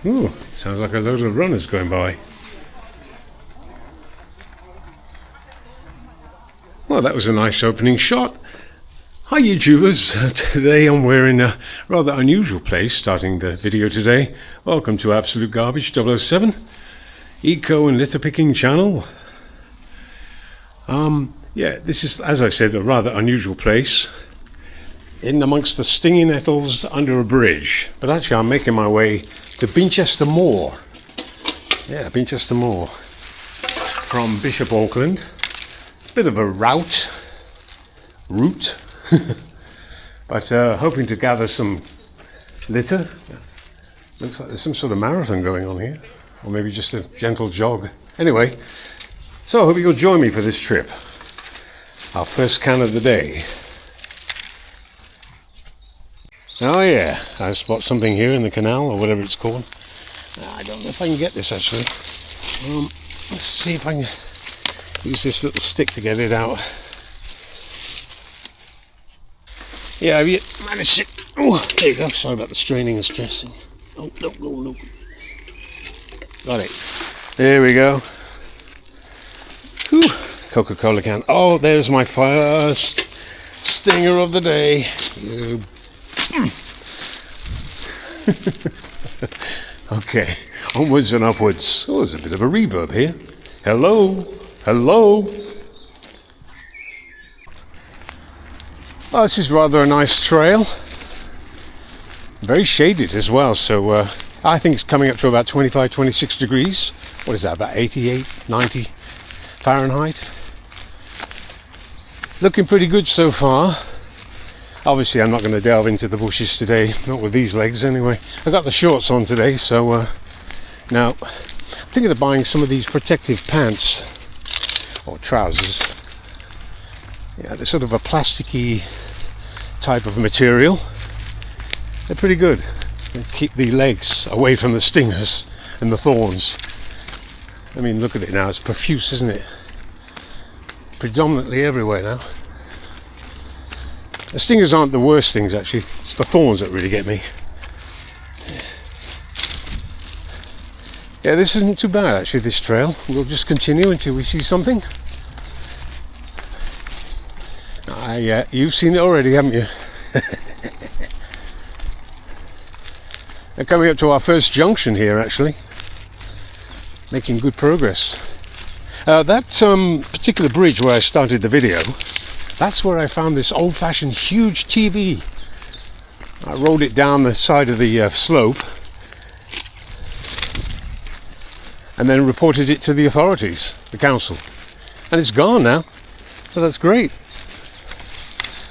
Ooh, sounds like a load of runners going by. Well, that was a nice opening shot. Hi YouTubers, today I'm wearing a rather unusual place starting the video today. Welcome to Absolute Garbage 007, Eco and Litter Picking channel. Yeah, this is, as I said, a rather unusual place. In amongst the stinging nettles under a bridge. But actually I'm making my way to Binchester Moor. Yeah, Binchester Moor. From Bishop Auckland. Bit of a route. But hoping to gather some litter. Looks like there's some sort of marathon going on here. Or maybe just a gentle jog. Anyway, so I hope you'll join me for this trip. Our first can of the day. Oh yeah, I spot something here in the canal, or whatever it's called. I don't know if I can get this actually. Let's see if I can use this little stick to get it out. Yeah, have you managed it? Oh, there you go. Sorry about the straining and stressing. Oh, no. Got it. There we go. Whew. Coca-Cola can. Oh, there's my first stinger of the day. Okay, onwards and upwards. Oh, there's a bit of a reverb here. Hello. Oh, this is rather a nice trail. Very shaded as well, so I think it's coming up to about 25, 26 degrees. What is that, about 88, 90 Fahrenheit? Looking pretty good so far. Obviously I'm not going to delve into the bushes today, not with these legs anyway. I got the shorts on today, so now I'm thinking of buying some of these protective pants, or trousers. Yeah, they're sort of a plasticky type of material. They're pretty good. They keep the legs away from the stingers and the thorns. I mean, look at it now, it's profuse, isn't it? Predominantly everywhere now. The stingers aren't the worst things actually, it's the thorns that really get me. Yeah, this isn't too bad actually, this trail. We'll just continue until we see something. You've seen it already, haven't you? They're coming up to our first junction here actually. Making good progress. That particular bridge where I started the video, that's where I found this old-fashioned huge TV. I rolled it down the side of the slope and then reported it to the authorities, the council. And it's gone now, so that's great.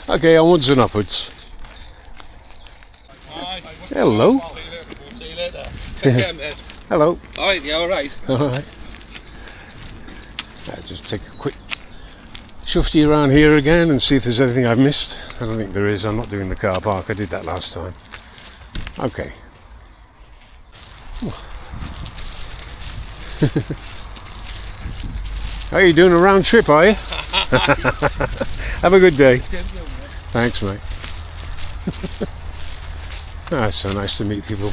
Okay, onwards and upwards. Hi. Hello. See you later. Take care, mate. Hello. Alright, yeah, alright. Alright. I'll just take a quick shufty around here again and see if there's anything I've missed. I don't think there is. I'm not doing the car park. I did that last time. Okay. How are you doing a round trip, are you? Have a good day. Thanks, mate. It's so nice to meet people.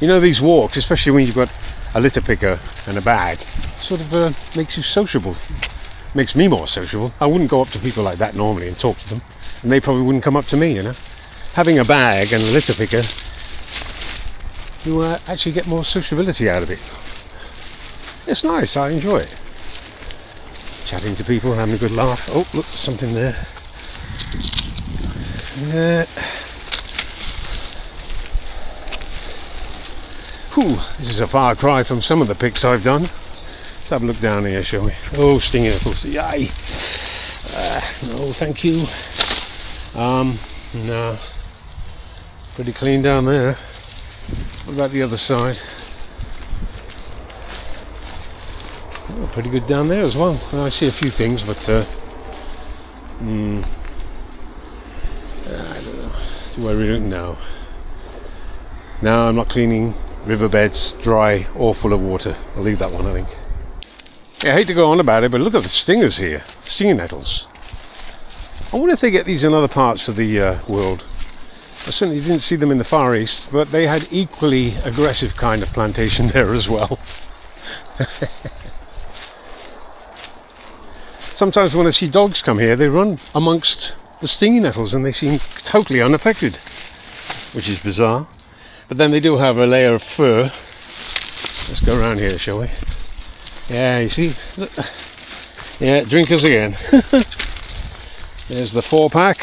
You know, these walks, especially when you've got a litter picker and a bag, sort of makes you sociable. Makes me more sociable. I wouldn't go up to people like that normally and talk to them, and they probably wouldn't come up to me, you know. Having a bag and a litter picker, you actually get more sociability out of it. It's nice, I enjoy it. Chatting to people, having a good laugh. Oh, look, there's something there. Yeah. Whew, this is a far cry from some of the pics I've done. Let's have a look down here, shall we? Oh, stinging nettles. Yay! No, thank you. No. Pretty clean down there. What about the other side? Oh, pretty good down there as well. I see a few things, but I don't know. Do I really know? No, I'm not cleaning riverbeds dry or full of water. I'll leave that one, I think. Yeah, I hate to go on about it, but look at the stingers here. Stinging nettles. I wonder if they get these in other parts of the world. I certainly didn't see them in the Far East, but they had equally aggressive kind of plantation there as well. Sometimes when I see dogs come here, they run amongst the stinging nettles and they seem totally unaffected, which is bizarre. But then they do have a layer of fur. Let's go around here, shall we? Yeah, you see? Yeah, drinkers again. There's the 4-pack.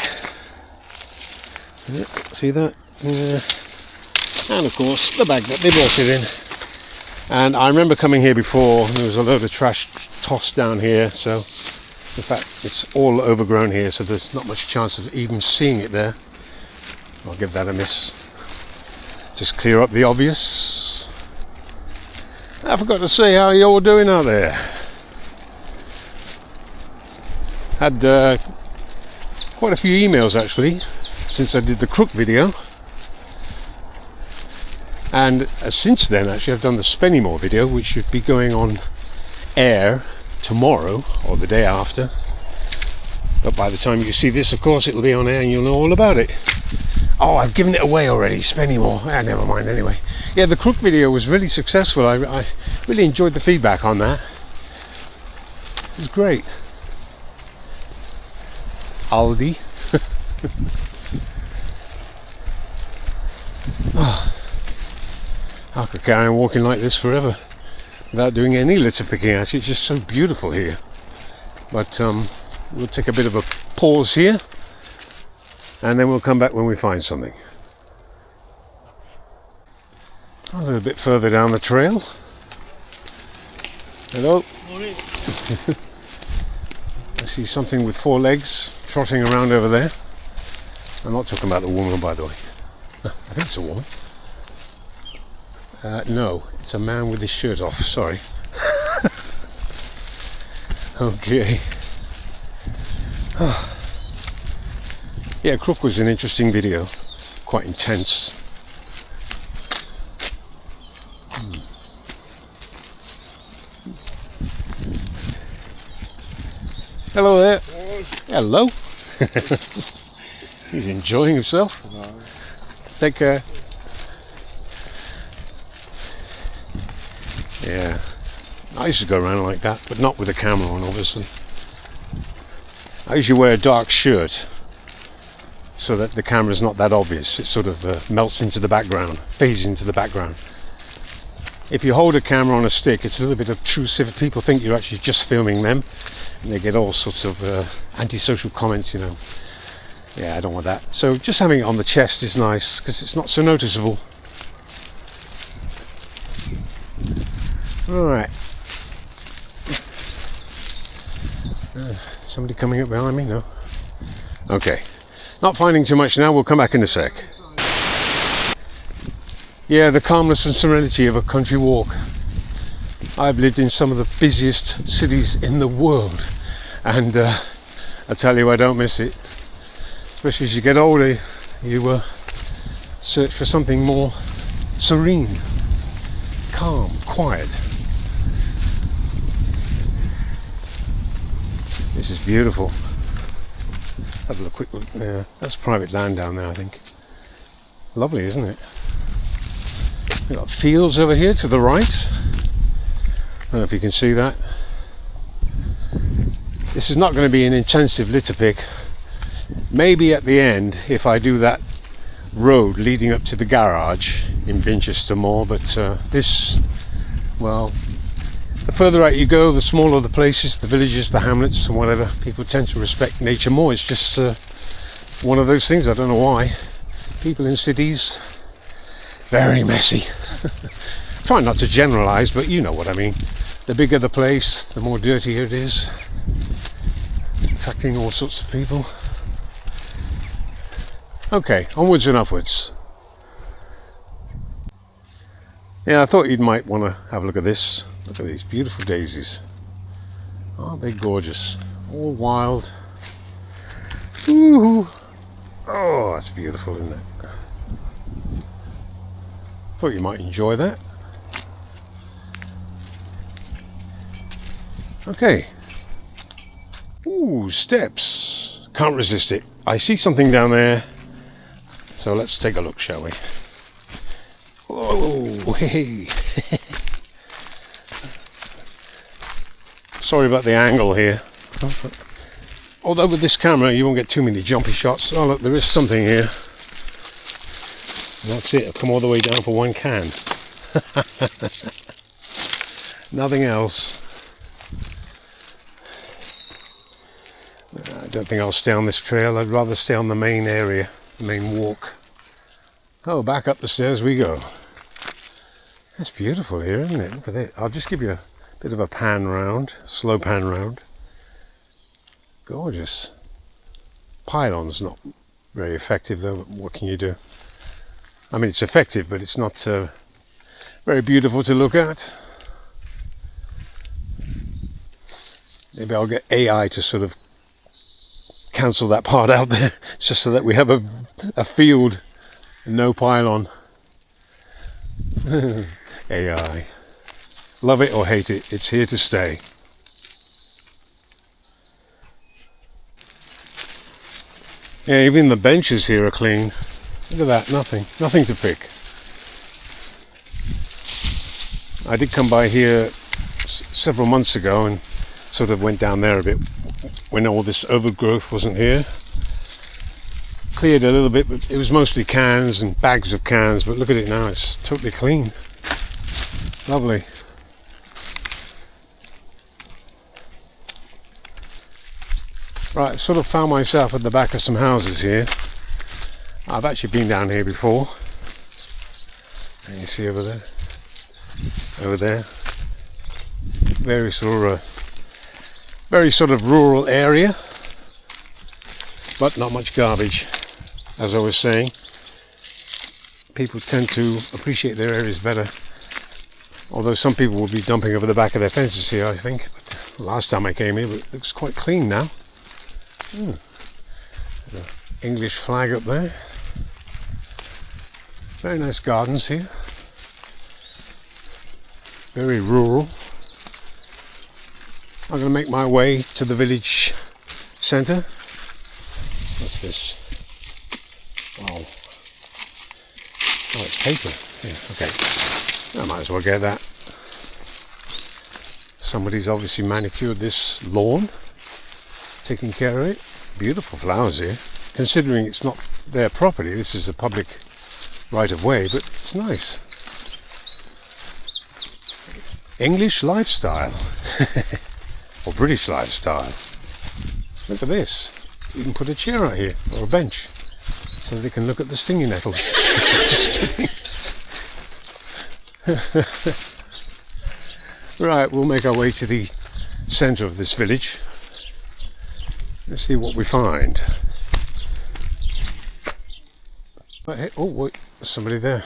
Yeah, see that? Yeah. And of course, the bag that they brought it in. And I remember coming here before, there was a load of trash tossed down here, so in fact it's all overgrown here, so there's not much chance of even seeing it there. I'll give that a miss. Just clear up the obvious. I forgot to say how you're all doing out there. Had quite a few emails actually since I did the crook video, and since then actually I've done the Spennymoor video, which should be going on air tomorrow or the day after, but by the time you see this, of course, it'll be on air and you'll know all about it. Oh, I've given it away already, Spennymoor. Never mind anyway. Yeah, the crook video was really successful. I really enjoyed the feedback on that. It was great. Aldi. Oh, I could carry on walking like this forever without doing any litter picking. Actually, it's just so beautiful here. But we'll take a bit of a pause here, and then we'll come back when we find something. A little bit further down the trail. Hello. Morning. I see something with 4 legs trotting around over there. I'm not talking about the woman, by the way. I think it's a woman. No, it's a man with his shirt off. Sorry. Okay. Yeah, Crook was an interesting video. Quite intense. Hello there. Hello. He's enjoying himself. Take care. Yeah. I used to go around like that, but not with a camera on, obviously. I usually wear a dark shirt so that the camera's not that obvious. It sort of melts into the background, fades into the background. If you hold a camera on a stick, it's a little bit obtrusive. People think you're actually just filming them, and they get all sorts of antisocial comments, you know. Yeah, I don't want that. So just having it on the chest is nice because it's not so noticeable. Right. Somebody coming up behind me? No. Okay. Not finding too much now. We'll come back in a sec. Yeah, the calmness and serenity of a country walk. I've lived in some of the busiest cities in the world, and I tell you, I don't miss it. Especially as you get older, you search for something more serene, calm, quiet. This is beautiful. Have a quick look there. That's private land down there, I think. Lovely, isn't it? We've got fields over here to the right. I don't know if you can see that. This is not going to be an intensive litter pick. Maybe at the end, if I do that road leading up to the garage in Binchester Moor, but this, well, the further out you go, the smaller the places, the villages, the hamlets and whatever. People tend to respect nature more. It's just one of those things. I don't know why. People in cities, very messy. Try not to generalise, but you know what I mean. The bigger the place, the more dirtier it is, attracting all sorts of people. Okay, onwards and upwards. Yeah, I thought you might want to have a look at this. Look at these beautiful daisies. Aren't they gorgeous? All wild. Ooh. Oh, that's beautiful, isn't it? Thought you might enjoy that. Okay. Ooh, steps. Can't resist it. I see something down there. So let's take a look, shall we? Oh, hey. Sorry about the angle here. Although with this camera you won't get too many jumpy shots. Oh look, there is something here. And that's it. I've come all the way down for one can. Nothing else. I don't think I'll stay on this trail. I'd rather stay on the main area, the main walk. Oh, back up the stairs we go. It's beautiful here, isn't it? Look at it. I'll just give you a bit of a pan round, slow pan round. Gorgeous. Pylon's not very effective though, but what can you do? I mean, it's effective, but it's not very beautiful to look at. Maybe I'll get AI to sort of cancel that part out there, just so that we have a field, no pylon. AI. Love it or hate it, it's here to stay. Yeah, even the benches here are clean. Look at that, nothing to pick. I did come by here several months ago and sort of went down there a bit when all this overgrowth wasn't here. Cleared a little bit, but it was mostly cans and bags of cans, but look at it now, it's totally clean. Lovely. Right, I've sort of found myself at the back of some houses here. I've actually been down here before. And you see over there, very sort of rural area, but not much garbage. As I was saying, people tend to appreciate their areas better. Although some people will be dumping over the back of their fences here, I think. But last time I came here, it looks quite clean now. The English flag up there. Very nice gardens here. Very rural. I'm going to make my way to the village centre. What's this? Oh, it's paper. Yeah, okay. I might as well get that. Somebody's obviously manicured this lawn, taking care of it. Beautiful flowers here. Considering it's not their property, this is a public right of way, but it's nice. English lifestyle. Or British lifestyle. Look at this. You can put a chair out here, or a bench, so they can look at the stinging nettles. Just kidding. Right, we'll make our way to the centre of this village. Let's see what we find. But hey, oh wait, there's somebody there.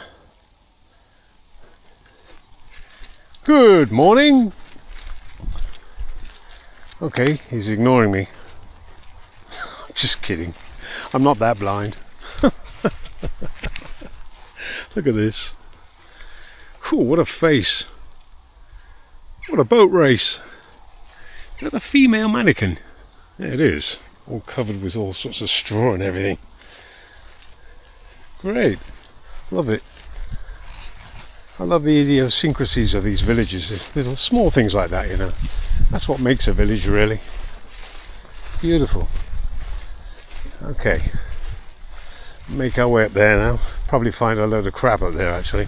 Good morning. Okay, he's ignoring me. Just kidding. I'm not that blind. Look at this. Cool, what a face. What a boat race. Look at the female mannequin. There it is. All covered with all sorts of straw and everything. Great. Love it. I love the idiosyncrasies of these villages. Little small things like that, you know. That's what makes a village, really. Beautiful. Okay. Make our way up there now. Probably find a load of crap up there, actually.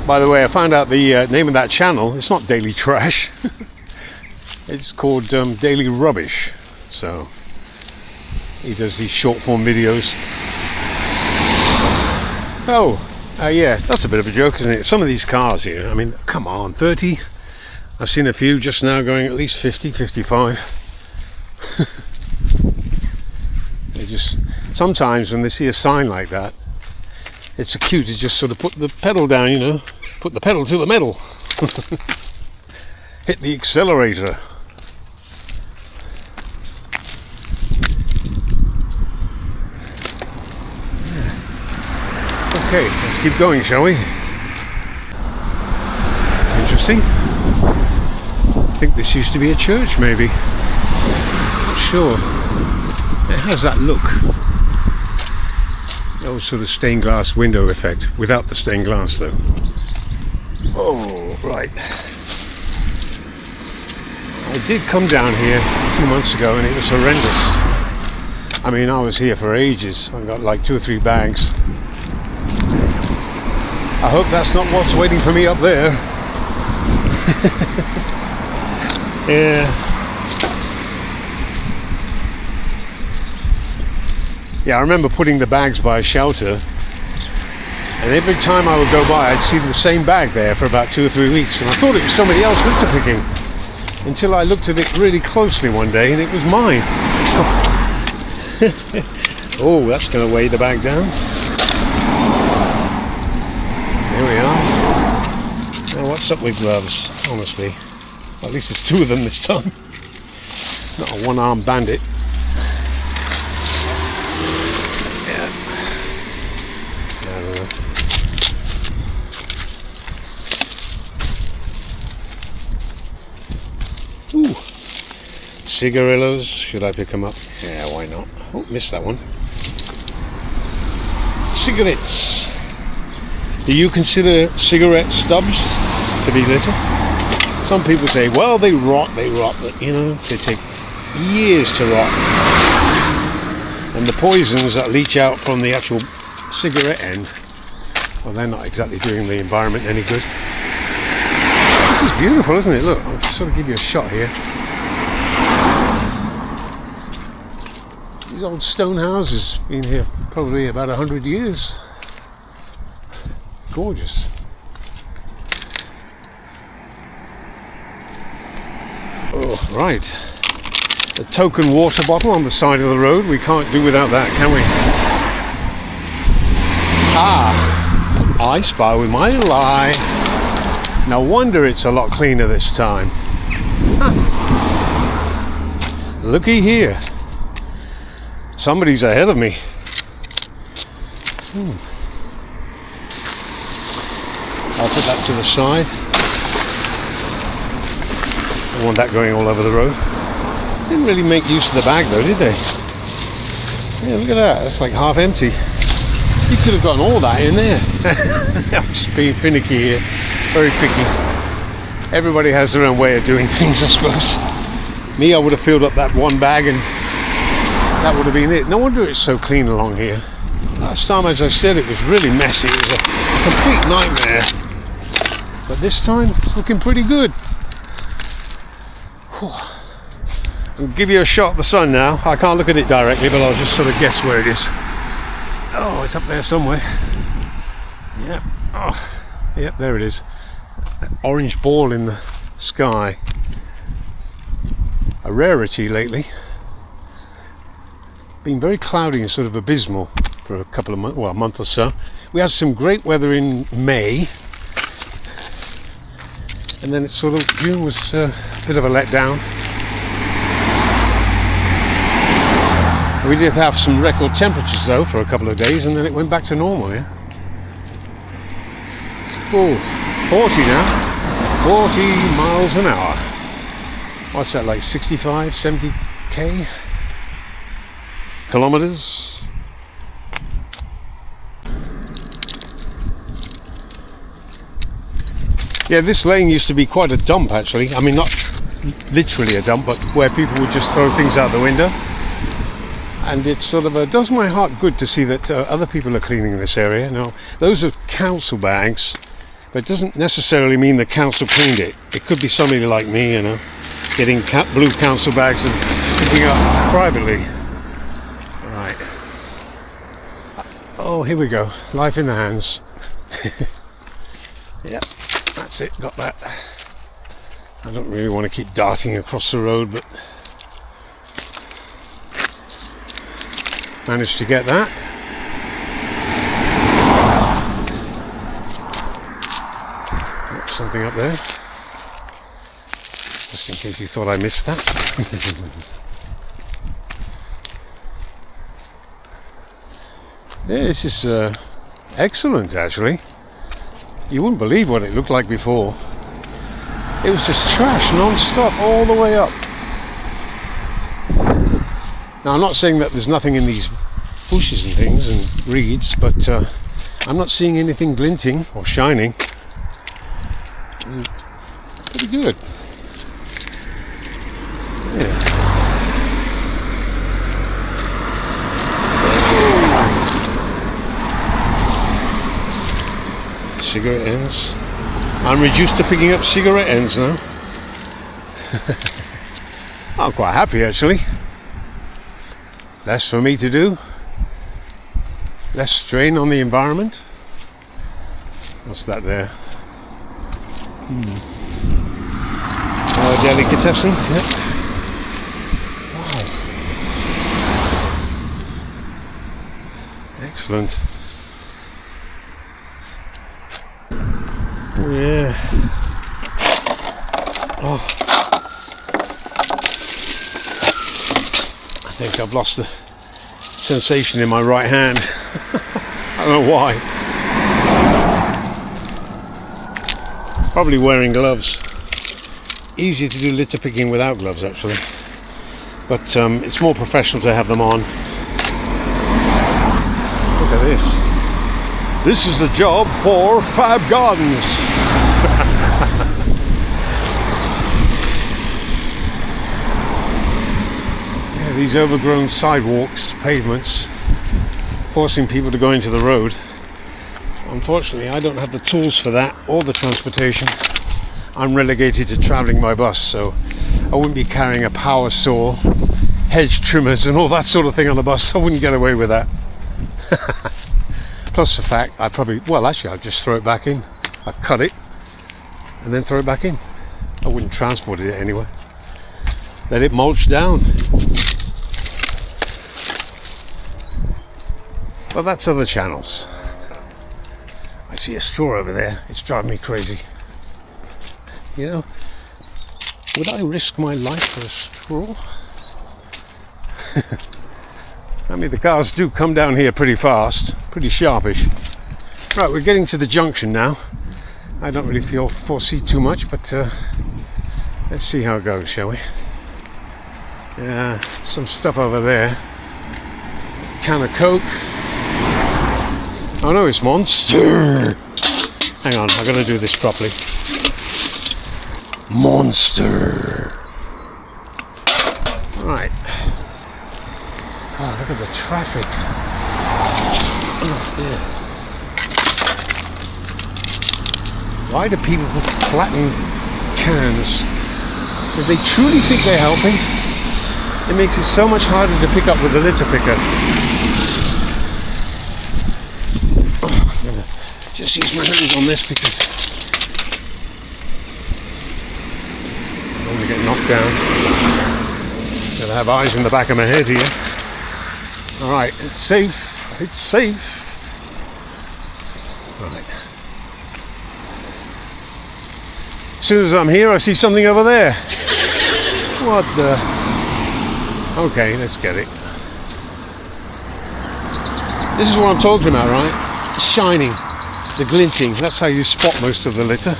By the way, I found out the name of that channel. It's not Daily Trash. It's called Daily Rubbish. So he does these short form videos. So yeah, that's a bit of a joke, isn't it? Some of these cars here, I mean, come on, 30. I've seen a few just now going at least 50, 55. They just, sometimes when they see a sign like that, it's so cute to just sort of put the pedal down, you know, put the pedal to the metal. Hit the accelerator. Okay, let's keep going, shall we? Interesting. I think this used to be a church, maybe. Not sure. It has that look. The old sort of stained glass window effect, without the stained glass though. Oh, right. I did come down here a few months ago and it was horrendous. I mean, I was here for ages. I got like 2 or 3 bags. I hope that's not what's waiting for me up there. Yeah. Yeah, I remember putting the bags by a shelter, and every time I would go by I'd see the same bag there for about 2 or 3 weeks, and I thought it was somebody else litter picking until I looked at it really closely one day and it was mine. Oh, that's going to weigh the bag down. There we are. Now what's up with gloves, honestly? Well, at least there's 2 of them this time. Not a one-armed bandit. Yeah. I don't know. Ooh. Cigarillos. Should I pick them up? Yeah, why not? Oh, missed that one. Cigarettes. Do you consider cigarette stubs to be litter? Some people say, well, they rot, but you know, they take years to rot. And the poisons that leach out from the actual cigarette end, well, they're not exactly doing the environment any good. This is beautiful, isn't it? Look, I'll sort of give you a shot here. These old stone houses, been here probably about 100 years. Gorgeous. Oh, right. The token water bottle on the side of the road. We can't do without that, can we? Ah, I spy with my little eye. No wonder it's a lot cleaner this time. Huh. Looky here. Somebody's ahead of me. I'll put that to the side. I want that going all over the road. Didn't really make use of the bag though, did they? Yeah, look at that. That's like half empty. You could have gotten all that in there. I'm just being finicky here. Very picky. Everybody has their own way of doing things, I suppose. Me, I would have filled up that one bag and that would have been it. No wonder it's so clean along here. Last time, as I said, it was really messy. It was a complete nightmare. But this time, it's looking pretty good. I'll give you a shot at the sun now. I can't look at it directly, but I'll just sort of guess where it is. Oh, it's up there somewhere. Yep. Oh, yep, there it is. An orange ball in the sky. A rarity lately. Been very cloudy and sort of abysmal for a couple of months, well, a month or so. We had some great weather in May, and then it's sort of June was a bit of a letdown. We did have some record temperatures though for a couple of days, and then it went back to normal. Yeah. Oh, 40 now. 40 miles an hour. What's that, like 65, 70k kilometers? Yeah, this lane used to be quite a dump actually. I mean, not literally a dump, but where people would just throw things out the window. And it sort of does my heart good to see that other people are cleaning this area. Now, those are council bags, but it doesn't necessarily mean the council cleaned it. It could be somebody like me, you know, getting blue council bags and picking up privately. Right. Oh, here we go. Life in the hands. Yep, that's it. Got that. I don't really want to keep darting across the road, but managed to get that. Got something up there. Just in case you thought I missed that. Yeah, this is excellent actually. You wouldn't believe what it looked like before. It was just trash non-stop all the way up. Now I'm not saying that there's nothing in these bushes and things and reeds, but I'm not seeing anything glinting or shining. Pretty good. Yeah. Cigarette ends. I'm reduced to picking up cigarette ends now. I'm quite happy actually. Less for me to do. Less strain on the environment. What's that there? Oh, delicatessen. Yep. Wow. Excellent. Oh, yeah. Oh. I think I've lost the sensation in my right hand. I don't know why. Probably wearing gloves. Easier to do litter picking without gloves actually. But it's more professional to have them on. Look at this. This is a job for Fab Gardens. Yeah, these overgrown sidewalks, pavements, forcing people to go into the road. Unfortunately, I don't have the tools for that or the transportation. I'm relegated to travelling by bus, so I wouldn't be carrying a power saw, hedge trimmers and all that sort of thing on the bus. I wouldn't get away with that. Plus the fact I'd just throw it back in. I'd cut it and then throw it back in. I wouldn't transport it anywhere. Let it mulch down. But that's other channels. I see a straw over there. It's driving me crazy. You know, would I risk my life for a straw? I mean, the cars do come down here pretty fast, pretty sharpish. Right, we're getting to the junction now. I don't really foresee too much, but let's see how it goes, shall we? Yeah, some stuff over there. Can of Coke. Oh no, it's Monster. Hang on, I'm going to do this properly. Monster. Right. Oh, look at the traffic. Oh, dear. Why do people flatten cans? If they truly think they're helping, it makes it so much harder to pick up with the litter picker. Oh, I'm going to just use my hands on this because I don't want to get knocked down. Gotta have eyes in the back of my head here. Alright, it's safe. It's safe. Right. As soon as I'm here, I see something over there. What the? Okay, let's get it. This is what I'm talking about, right? The shining, the glinting. That's how you spot most of the litter.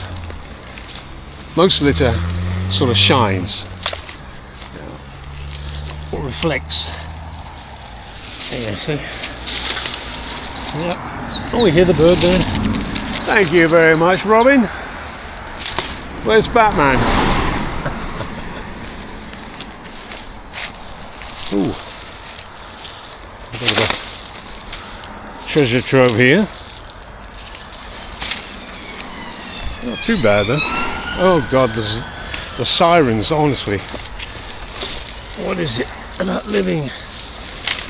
Most litter sort of shines. Or reflects. Yeah, see? Yep. Oh, we hear the bird there. Thank you very much, Robin. Where's Batman? Ooh. A bit of a treasure trove here. Not too bad though. Oh God, there's the sirens, honestly. What is it about living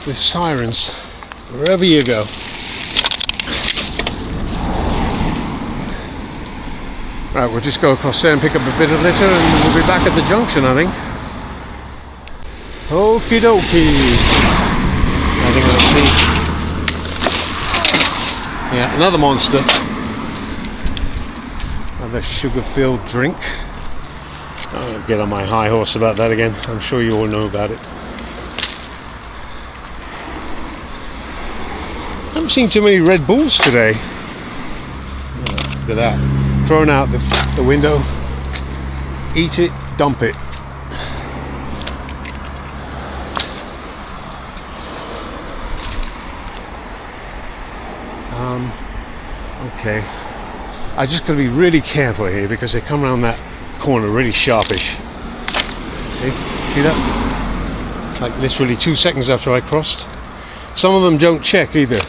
with sirens wherever you go? Right, we'll just go across there and pick up a bit of litter and we'll be back at the junction, I think. Okie dokie. I think I'll see. Yeah, another Monster. Another sugar-filled drink. I'll get on my high horse about that again. I'm sure you all know about it. I haven't seen too many Red Bulls today. Oh, look at that. Thrown out the window. eat it, dump it. Okay. I just got to be really careful here because they come around that corner really sharpish. See that? Like literally 2 seconds after I crossed. Some of them don't check either.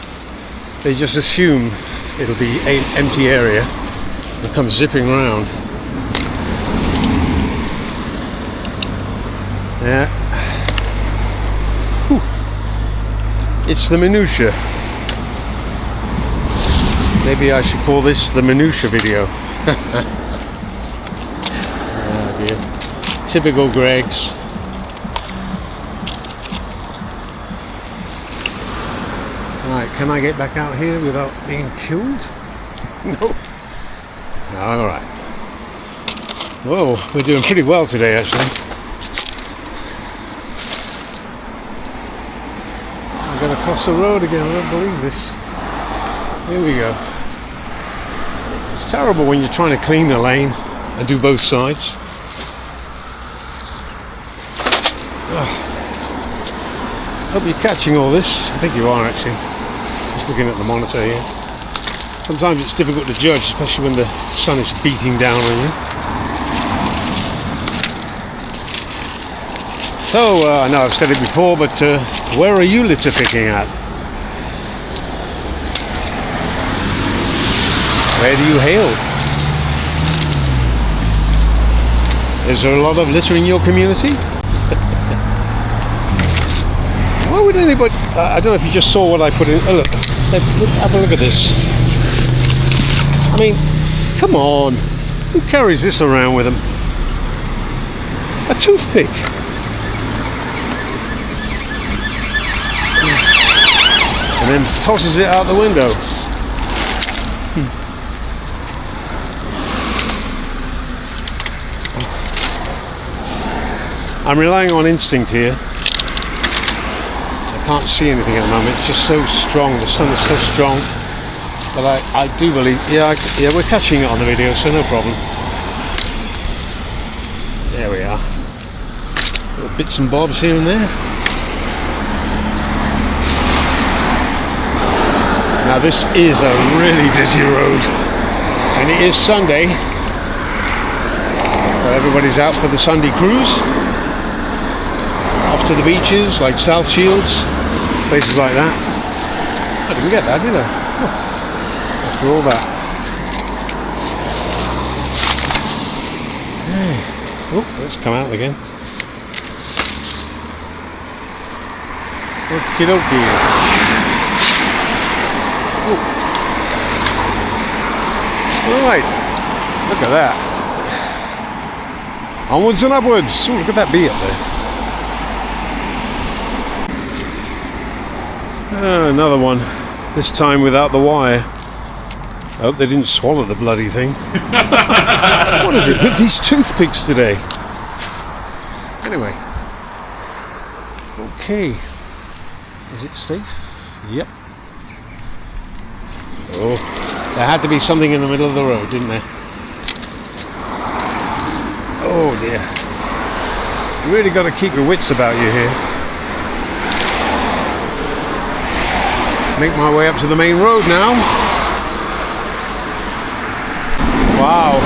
They just assume it'll be an empty area and come zipping around. Yeah. Whew. It's the minutia. Maybe I should call this the minutia video. Oh dear. Typical Greg's. Right, can I get back out here without being killed? No. Alright. Whoa, we're doing pretty well today actually. I'm going to cross the road again, I don't believe this. Here we go. It's terrible when you're trying to clean a lane and do both sides. Hope you're catching all this. I think you are actually. Just looking at the monitor here. Sometimes it's difficult to judge, especially when the sun is beating down on you. So, I know I've said it before, but where are you litter picking at? Where do you hail? Is there a lot of litter in your community? Why would anybody... I don't know if you just saw what I put in... Oh, look, have a look at this. I mean, come on. Who carries this around with them? A toothpick. And then tosses it out the window. I'm relying on instinct here. I can't see anything at the moment. It's just so strong. The sun is so strong. But I do believe... Yeah, we're catching it on the video, so no problem. There we are. Little bits and bobs here and there. Now this is a really busy road. And it is Sunday. So everybody's out for the Sunday cruise. Off to the beaches like South Shields, places like that. I didn't get that, did I? Oh, after all that. Hey. Oh, let's come out again. Okie dokie. Right, look at that. Onwards and upwards. Ooh, look at that bee up there. Another one, this time without the wire. I hope they didn't swallow the bloody thing. What is it with these toothpicks today? Anyway. Okay. Is it safe? Yep. Oh, there had to be something in the middle of the road, didn't there? Oh dear. You really got to keep your wits about you here. Make my way up to the main road now. Wow.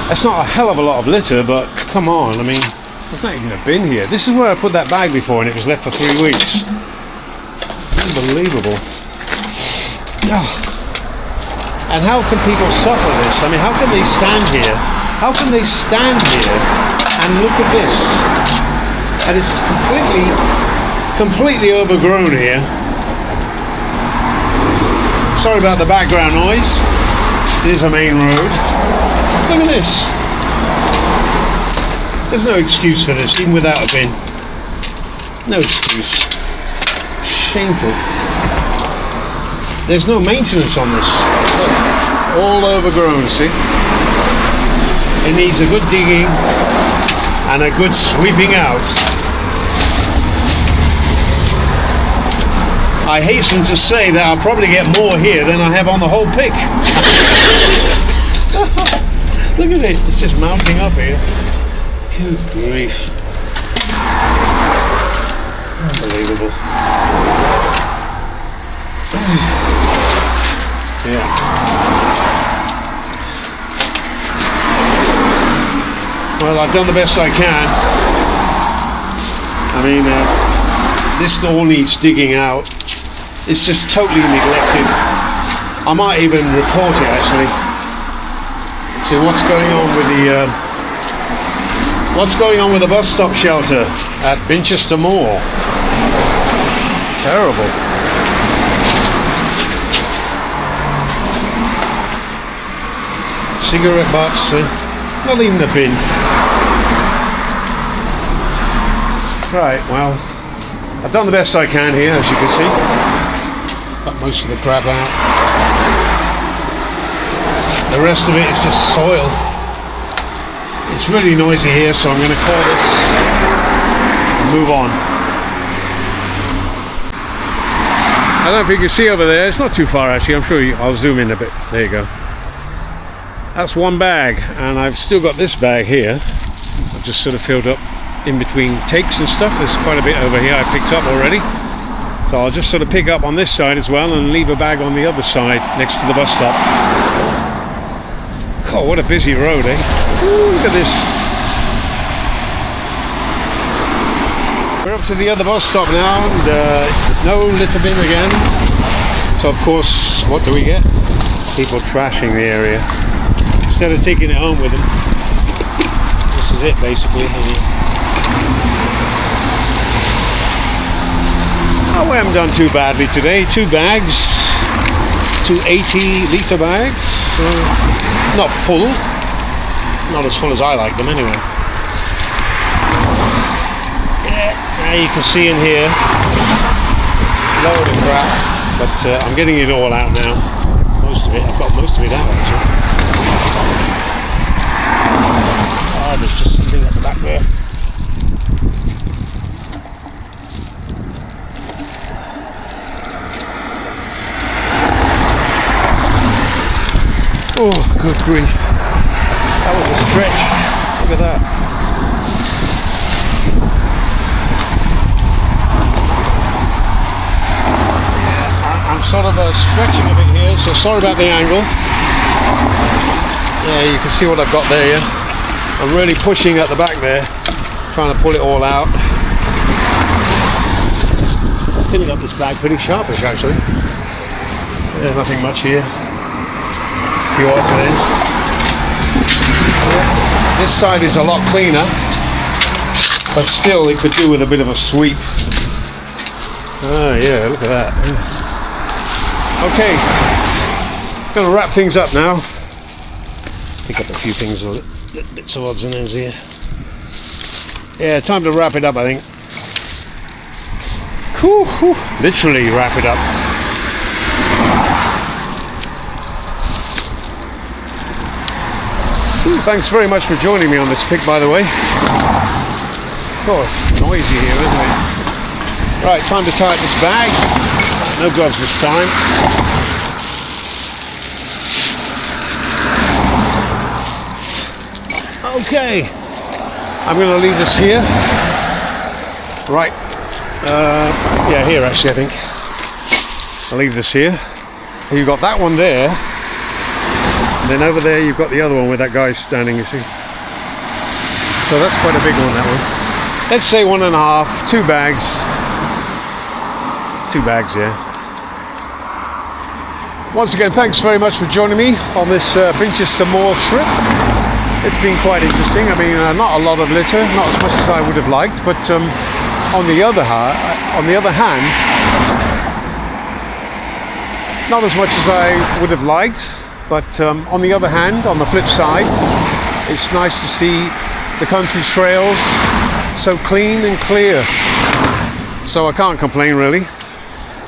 That's not a hell of a lot of litter, but come on, I mean, there's not even a bin here. This is where I put that bag before and it was left for 3 weeks. Unbelievable. Oh. And how can people suffer this? I mean, how can they stand here? How can they stand here and look at this? And it's completely overgrown here. Sorry about the background noise. It is a main road. Look at this. There's no excuse for this, even without a bin. No excuse. Shameful. There's no maintenance on this. All overgrown, see? It needs a good digging and a good sweeping out. I hasten to say that I'll probably get more here than I have on the whole pick. Look at it, it's just mounting up here. Good grief. Unbelievable. Yeah. Well, I've done the best I can. I mean, this all needs digging out. It's just totally neglected. I might even report it actually. See what's going on with the bus stop shelter at Binchester Moor. Terrible. Cigarette butts, not even a bin. Right, well, I've done the best I can here, as you can see. Got most of the crap out. The rest of it is just soil. It's really noisy here, so I'm going to call this and move on. I don't know if you can see over there, it's not too far actually, I'm sure I'll zoom in a bit. There you go. That's one bag, and I've still got this bag here. I've just sort of filled up in between takes and stuff. There's quite a bit over here I picked up already. So I'll just sort of pick up on this side as well and leave a bag on the other side next to the bus stop. God, what a busy road, eh? Ooh, look at this. We're up to the other bus stop now, and no litter bin again. So of course, what do we get? People trashing the area instead of taking it home with them. This is it basically. Oh, we haven't done too badly today. 2 bags, 2 80-litre bags. Not full, not as full as I like them anyway. Yeah, now you can see in here, load of crap, but I'm getting it all out now. Most of it, I've got most of it out actually. Ah, there's just something at the back there. Oh, good grief. That was a stretch. Look at that. Yeah, I'm sort of stretching a bit here, so sorry about the angle. Yeah, you can see what I've got there, yeah? I'm really pushing at the back there, trying to pull it all out. Filling up this bag pretty sharpish, actually. Yeah, nothing much here. Few openings. This side is a lot cleaner, but still it could do with a bit of a sweep. Ah, yeah, look at that. Okay, gonna wrap things up now. Pick up a few things, bits of odds and ends here. Yeah, time to wrap it up, I think. Cool, literally wrap it up. Ooh, thanks very much for joining me on this pick, by the way. Oh, it's noisy here, isn't it? Right, time to tie up this bag. No gloves this time. Okay, I'm going to leave this here. Right, yeah, here actually, I think. I'll leave this here. You've got that one there. And then over there you've got the other one where that guy's standing, you see. So that's quite a big one, that one. Let's say 1.5, 2 bags. 2 bags, yeah. Once again, thanks very much for joining me on this Binchester Moor trip. It's been quite interesting. I mean, not a lot of litter, not as much as I would have liked, but on the other hand, not as much as I would have liked. But on the other hand, on the flip side, it's nice to see the country trails so clean and clear. So I can't complain really.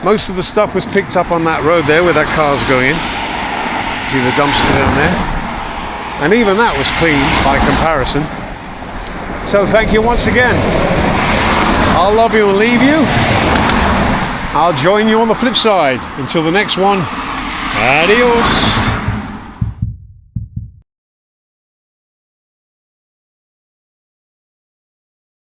Most of the stuff was picked up on that road there where that car's going in. See the dumpster down there. And even that was clean by comparison. So thank you once again. I'll love you and leave you. I'll join you on the flip side. Until the next one, adios.